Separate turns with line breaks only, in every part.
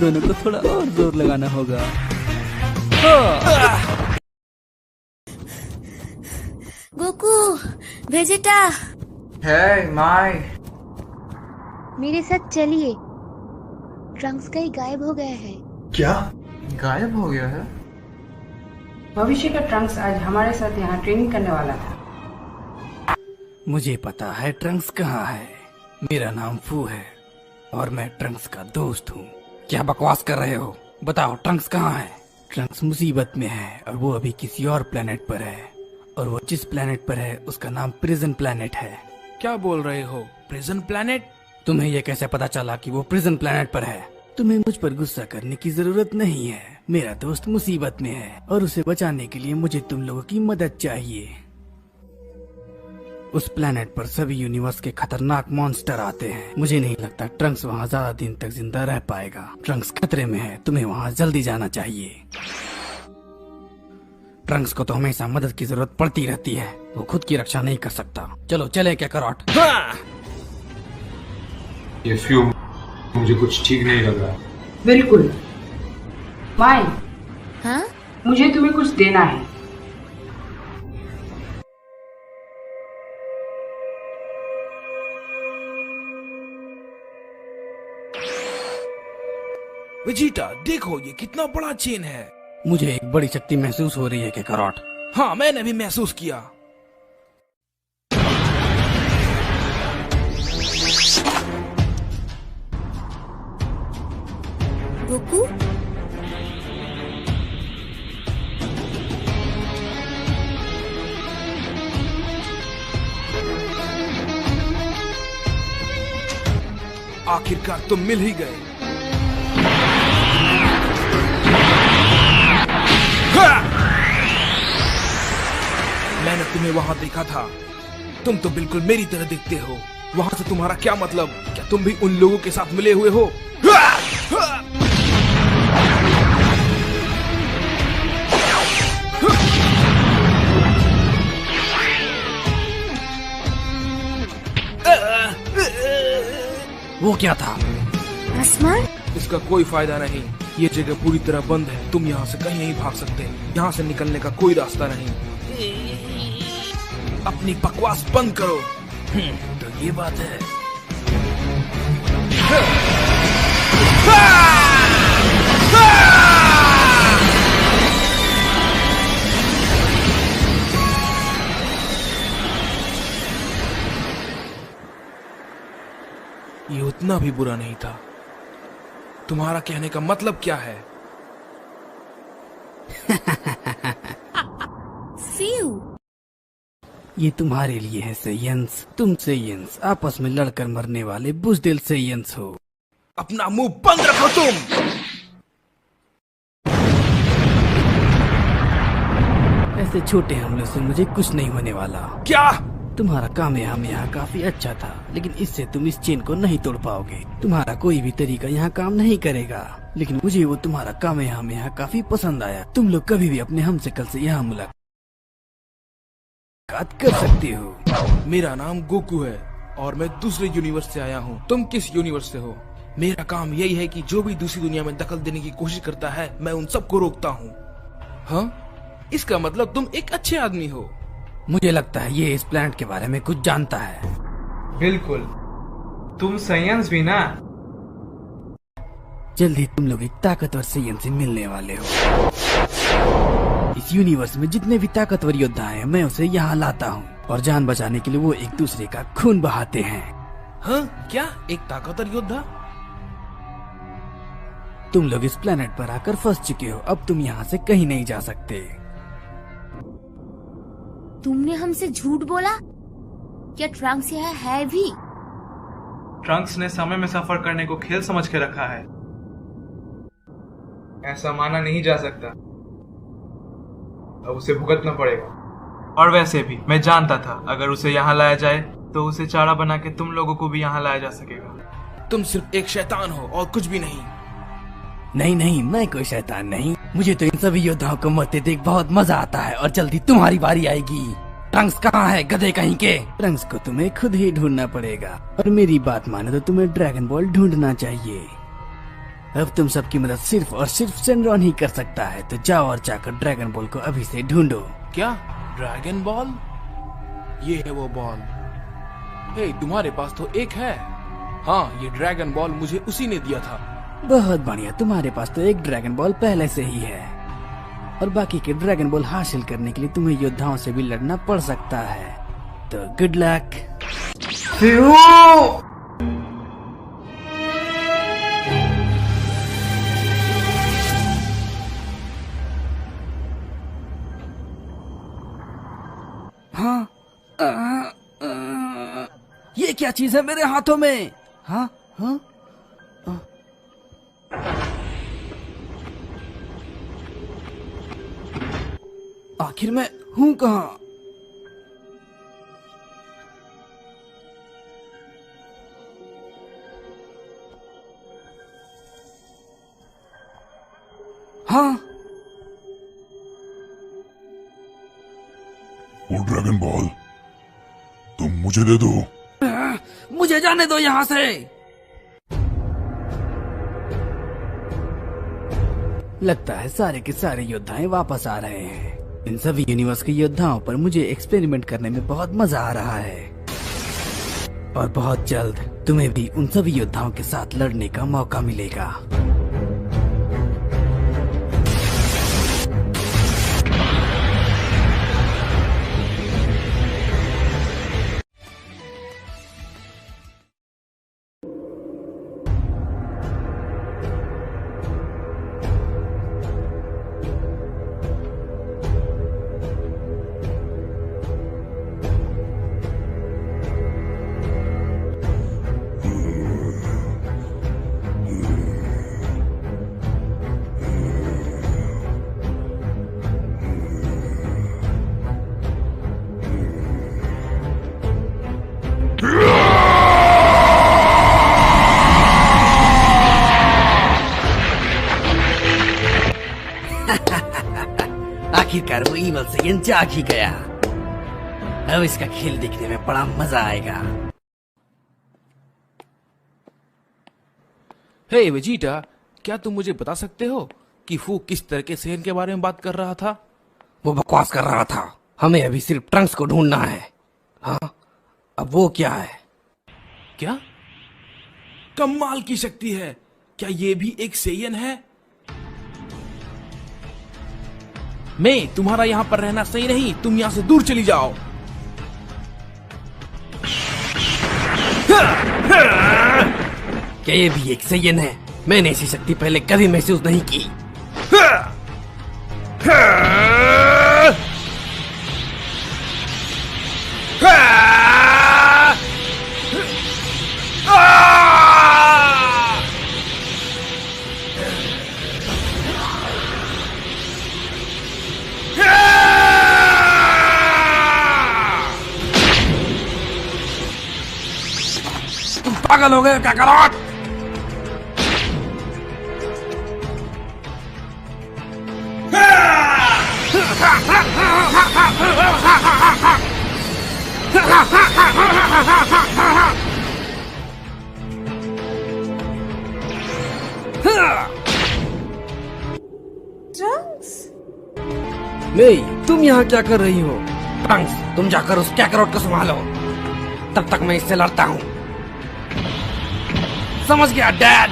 दोनों को थोड़ा और जोर लगाना होगा।
गोकू, वेजिटा,
हे माय,
मेरे साथ चलिए। ट्रंक्स कहीं गायब हो गया है।
क्या गायब हो गया है?
भविष्य का ट्रंक्स आज हमारे साथ यहाँ ट्रेनिंग करने वाला था।
मुझे पता है ट्रंक्स कहाँ है। मेरा नाम फू है और मैं ट्रंक्स का दोस्त हूँ। क्या बकवास कर रहे हो? बताओ ट्रंक्स कहाँ है? ट्रंक्स मुसीबत में है और वो अभी किसी और प्लेनेट पर है, और वो जिस प्लेनेट पर है उसका नाम प्रिजन प्लेनेट है।
क्या बोल रहे हो? Prison planet?
तुम्हें ये कैसे पता चला कि वो प्रिजन प्लेनेट पर है? तुम्हें मुझ पर गुस्सा करने की जरूरत नहीं है। मेरा दोस्त मुसीबत में है और उसे बचाने के लिए मुझे तुम लोगों की मदद चाहिए। उस प्लेनेट पर सभी यूनिवर्स के खतरनाक मॉन्स्टर आते हैं। मुझे नहीं लगता ट्रंक्स वहाँ ज्यादा दिन तक जिंदा रह पाएगा। ट्रंक्स खतरे में है, तुम्हें वहाँ जल्दी जाना चाहिए। ट्रंक्स को तो हमेशा मदद की जरूरत पड़ती रहती है, वो खुद की रक्षा नहीं कर सकता। चलो चले क्या करॉट?
ये फ्यू मुझे कुछ ठीक नहीं लग रहा।
बिल्कुल माई,
हाँ?
मुझे तुम्हें कुछ देना है।
वेजिटा देखो, ये कितना बड़ा चेन है।
मुझे एक बड़ी शक्ति महसूस हो रही है कि करॉट।
हाँ, मैंने भी महसूस किया।
गोकू,
आखिरकार तुम मिल ही गए। मैंने तुम्हें वहां देखा था। तुम तो बिल्कुल मेरी तरह दिखते हो। वहां से तुम्हारा क्या मतलब? क्या तुम भी उन लोगों के साथ मिले हुए हो?
वो क्या था?
आसमान?
इसका कोई फायदा नहीं। ये जगह पूरी तरह बंद है। तुम यहाँ से कहीं नहीं भाग सकते। यहाँ से निकलने का कोई रास्ता नहीं। अपनी बकवास बंद करो।
तो ये बात है।
ये उतना भी बुरा नहीं था। तुम्हारा कहने का मतलब क्या है?
फ्यू,
ये तुम्हारे लिए है सेयंस। तुम सेयंस आपस में लड़कर मरने वाले बुज़दिल सेयंस हो।
अपना मुंह बंद रखो तुम।
ऐसे छोटे हमलों से मुझे कुछ नहीं होने वाला।
क्या?
तुम्हारा काम यहाँ काफी अच्छा था, लेकिन इससे तुम इस चेन को नहीं तोड़ पाओगे। तुम्हारा कोई भी तरीका यहाँ काम नहीं करेगा, लेकिन मुझे वो तुम्हारा काम यहाँ काफी पसंद आया। तुम लोग कभी भी अपने हमशक्ल से यहाँ मुलाकात कर सकते हो।
मेरा नाम गोकू है और मैं दूसरे यूनिवर्स से आया हूँ। तुम किस यूनिवर्स से हो? मेरा काम यही है कि जो भी दूसरी दुनिया में दखल देने की कोशिश करता है, मैं उन सबको रोकता हूँ। हाँ, इसका मतलब तुम एक अच्छे आदमी हो।
मुझे लगता है ये इस प्लैनेट के बारे में कुछ जानता है।
बिल्कुल, तुम साइंस भी ना।
जल्दी तुम लोग एक ताकतवर सेयंस से मिलने वाले हो। इस यूनिवर्स में जितने भी ताकतवर योद्धा हैं, मैं उसे यहाँ लाता हूँ, और जान बचाने के लिए वो एक दूसरे का खून बहाते हैं।
हाँ, क्या एक ताकतवर योद्धा?
तुम लोग इस प्लेनेट पर आकर फंस चुके हो। अब तुम यहाँ से कहीं नहीं जा सकते।
तुमने हमसे झूठ बोला? क्या ट्रंक्स यहाँ है भी?
ट्रंक्स ने समय में सफर करने को खेल समझ के रखा है। ऐसा माना नहीं जा सकता। अब उसे भुगतना पड़ेगा। और वैसे भी मैं जानता था अगर उसे यहाँ लाया जाए तो उसे चारा बना के तुम लोगों को भी यहाँ लाया जा सकेगा।
तुम सिर्फ एक शैतान हो और कुछ भी नहीं।
नहीं नहीं, मैं कोई शैतान नहीं। मुझे तो इन सभी योद्धाओं को मरते देख बहुत मजा आता है, और जल्दी तुम्हारी बारी आएगी। ट्रंक्स कहाँ है, गधे कहीं के? ट्रंक्स को तुम्हें खुद ही ढूंढना पड़ेगा, और मेरी बात माने तो तुम्हें ड्रैगन बॉल ढूंढना चाहिए। अब तुम सबकी मदद सिर्फ और सिर्फ सेनरॉन ही कर सकता है, तो जाओ और जाकर ड्रैगन बॉल को अभी से ढूंढो।
क्या ड्रैगन बॉल? ये है वो बॉल। हे, तुम्हारे पास तो एक है। हाँ, ये ड्रैगन बॉल मुझे उसी ने दिया था।
बहुत बढ़िया, तुम्हारे पास तो एक ड्रैगन बॉल पहले से ही है, और बाकी के ड्रैगन बॉल हासिल करने के लिए तुम्हें योद्धाओं से भी लड़ना पड़ सकता है। तो गुड लक। हाँ, ये क्या चीज है मेरे हाथों में? हाँ हाँ, आखिर मैं हूँ कहाँ? हाँ,
वो ड्रैगन बॉल तुम मुझे दे दो।
मुझे जाने दो यहाँ से। लगता है सारे के सारे योद्धाएं वापस आ रहे हैं। इन सभी यूनिवर्स के योद्धाओं पर मुझे एक्सपेरिमेंट करने में बहुत मजा आ रहा है, और बहुत जल्द तुम्हें भी उन सभी योद्धाओं के साथ लड़ने का मौका मिलेगा। आखिरकार वो ईवल सेयन जाग ही गया। अब इसका खेल देखने में बड़ा मजा आएगा।
हे वेजिटा, क्या तुम मुझे बता सकते हो कि फू किस तरह के सेन के बारे में बात कर रहा था?
वो बकवास कर रहा था। हमें अभी सिर्फ ट्रंक्स को ढूंढना है। हाँ, अब वो क्या है?
क्या कमाल की शक्ति है! क्या ये भी एक सेयन है? मैं तुम्हारा यहाँ पर रहना सही नहीं, तुम यहाँ से दूर चली जाओ।
क्या ये भी एक सेयन है? मैंने ऐसी शक्ति पहले कभी महसूस नहीं की। तुम पागल हो गए क्या करो? नहीं, तुम यहाँ क्या कर रही हो? ट्रंक्स, तुम जाकर उस कैकरोट को संभालो, तब तक मैं इससे लड़ता हूँ। समझ गया डैड?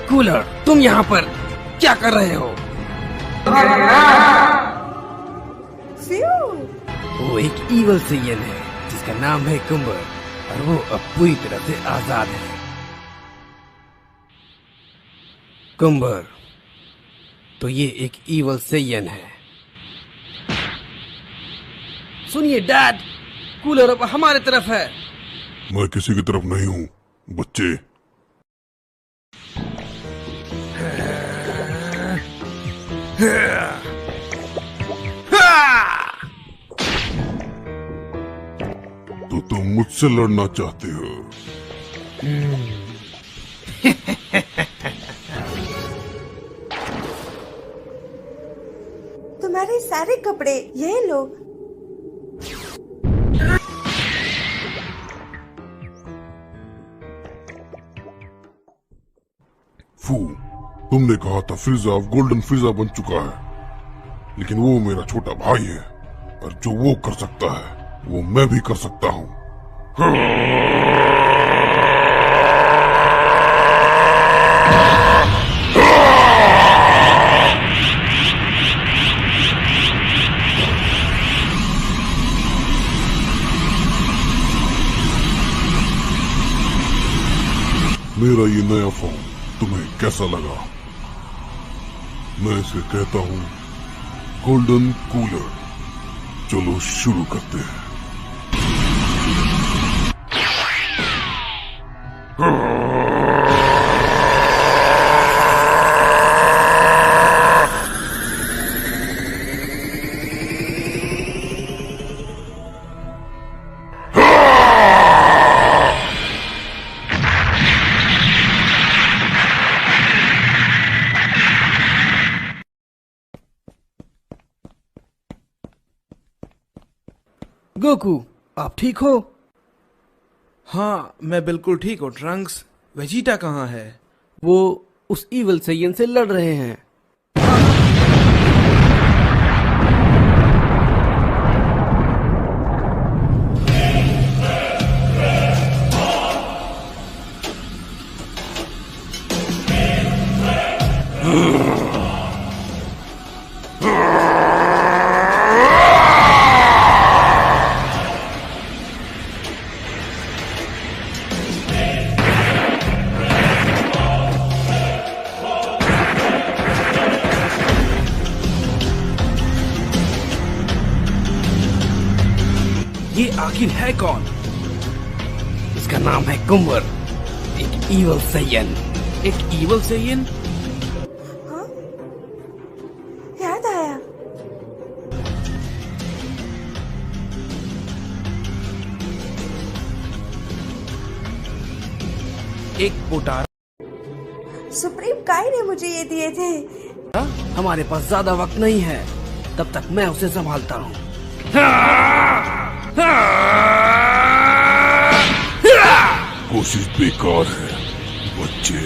कूलर, तुम यहाँ पर क्या कर रहे हो? वो एक ईवल सेयन है जिसका नाम है कुंबर, और वो अब पूरी तरह से आजाद है। कुंबर, तो ये एक ईवल सेयन है। सुनिए डैड, कूलर अब हमारे तरफ है।
मैं किसी की तरफ नहीं हूँ बच्चे। तो तुम मुझसे लड़ना चाहते हो?
तुम्हारे सारे कपड़े ये लो।
फू, तुमने कहा था फ्रीजा अब गोल्डन फ्रीजा बन चुका है, लेकिन वो मेरा छोटा भाई है और जो वो कर सकता है वो मैं भी कर सकता हूँ। मेरा ये नया फॉर्म तुम्हें कैसा लगा? मैं इसे कहता हूँ गोल्डन कूलर। चलो शुरू करते हैं।
गोकू, आप ठीक हो?
हाँ, मैं बिल्कुल ठीक हूँ ट्रंक्स। वेजिटा कहाँ है?
वो उस ईवल सैयन से लड़ रहे हैं।
ये आखिर है कौन?
इसका नाम है कुंवर, एक ईवल सैयन।
एक ईवल सेयन?
याद आया।
एक पोटारा?
सुप्रीम काई ने मुझे ये दिए थे।
हमारे पास ज्यादा वक्त नहीं है, तब तक मैं उसे संभालता हूँ।
कोशिश बेकार है बच्चे।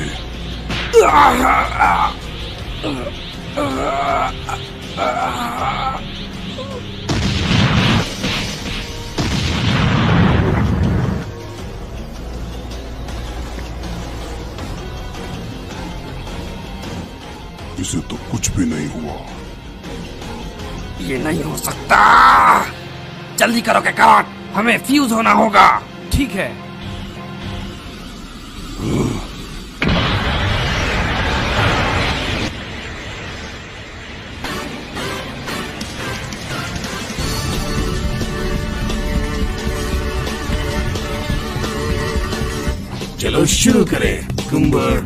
इसे तो कुछ भी नहीं हुआ।
ये नहीं हो सकता। जल्दी करो कैकाट, हमें फ्यूज होना होगा।
ठीक है।
चलो शुरू करें कुंवर।